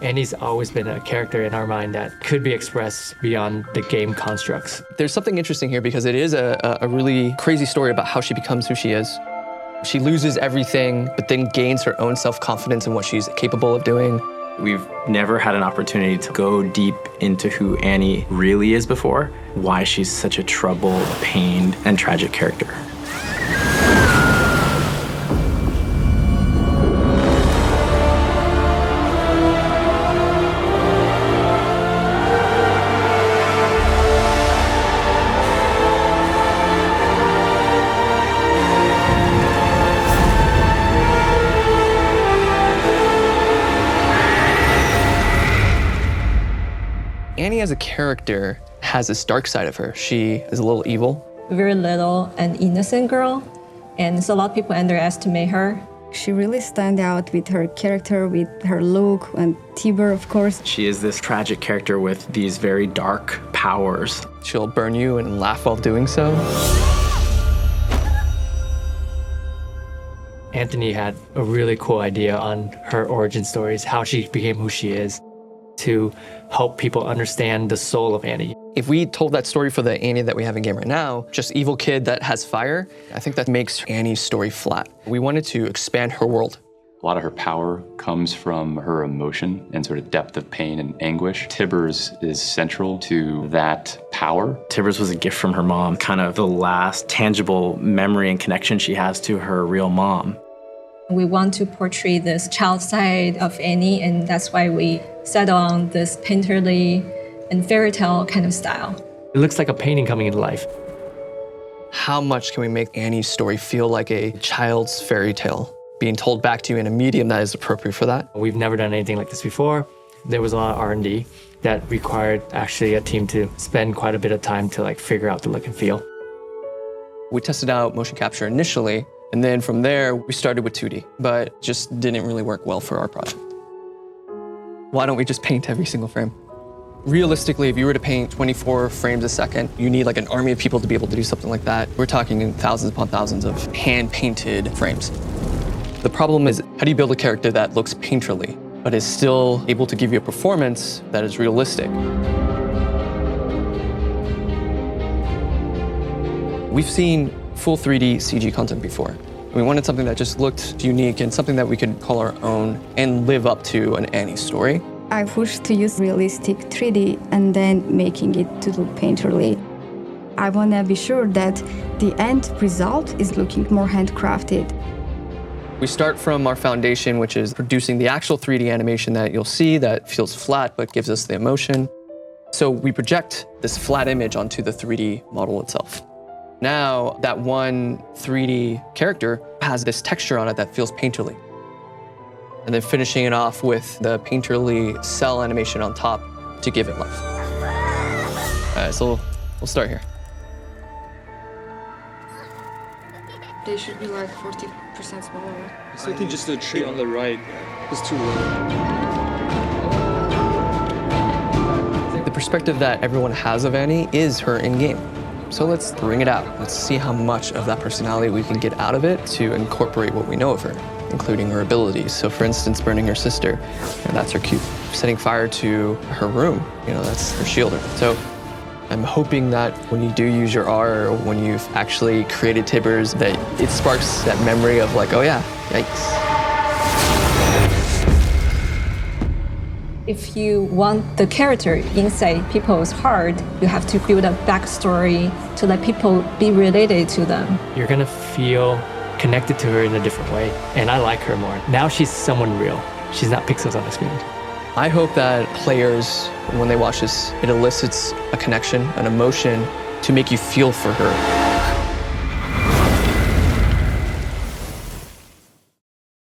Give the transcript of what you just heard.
Annie's always been a character in our mind that could be expressed beyond the game constructs. There's something interesting here because it is a really crazy story about how she becomes who she is. She loses everything, but then gains her own self-confidence in what she's capable of doing. We've never had an opportunity to go deep into who Annie really is before, why she's such a troubled, pained, and tragic character. Annie as a character has this dark side of her. She is a little evil. Very little and innocent girl, and so a lot of people underestimate her. She really stands out with her character, with her look, and Tiber, of course. She is this tragic character with these very dark powers. She'll burn you and laugh while doing so. Anthony had a really cool idea on her origin stories, how she became who she is, to help people understand the soul of Annie. If we told that story for the Annie that we have in game right now, just evil kid that has fire, I think that makes Annie's story flat. We wanted to expand her world. A lot of her power comes from her emotion and sort of depth of pain and anguish. Tibbers is central to that power. Tibbers was a gift from her mom, kind of the last tangible memory and connection she has to her real mom. We want to portray this child side of Annie, and that's why we settle on this painterly and fairy tale kind of style. It looks like a painting coming into life. How much can we make Annie's story feel like a child's fairy tale, being told back to you in a medium that is appropriate for that? We've never done anything like this before. There was a lot of R&D that required actually a team to spend quite a bit of time to figure out the look and feel. We tested out motion capture initially, and then from there, we started with 2D, but just didn't really work well for our project. Why don't we just paint every single frame? Realistically, if you were to paint 24 frames a second, you need an army of people to be able to do something like that. We're talking thousands upon thousands of hand-painted frames. The problem is, how do you build a character that looks painterly, but is still able to give you a performance that is realistic? We've seen full 3D CG content before. We wanted something that just looked unique and something that we could call our own and live up to an Annie story. I pushed to use realistic 3D and then making it to look painterly. I want to be sure that the end result is looking more handcrafted. We start from our foundation, which is producing the actual 3D animation that you'll see that feels flat but gives us the emotion. So we project this flat image onto the 3D model itself. Now, that one 3D character has this texture on it that feels painterly. And then finishing it off with the painterly cell animation on top to give it life. All right, so we'll start here. They should be 40% smaller. So I think just the tree on the right is too low. The perspective that everyone has of Annie is her in-game. So let's bring it out. Let's see how much of that personality we can get out of it to incorporate what we know of her, including her abilities. So for instance, burning her sister, that's her cube. Setting fire to her room, that's her shielder. So I'm hoping that when you do use your R, or when you've actually created Tibbers, that it sparks that memory of oh yeah, yikes. If you want the character inside people's heart, you have to build a backstory to let people be related to them. You're gonna feel connected to her in a different way, and I like her more. Now she's someone real. She's not pixels on the screen. I hope that players, when they watch this, it elicits a connection, an emotion to make you feel for her.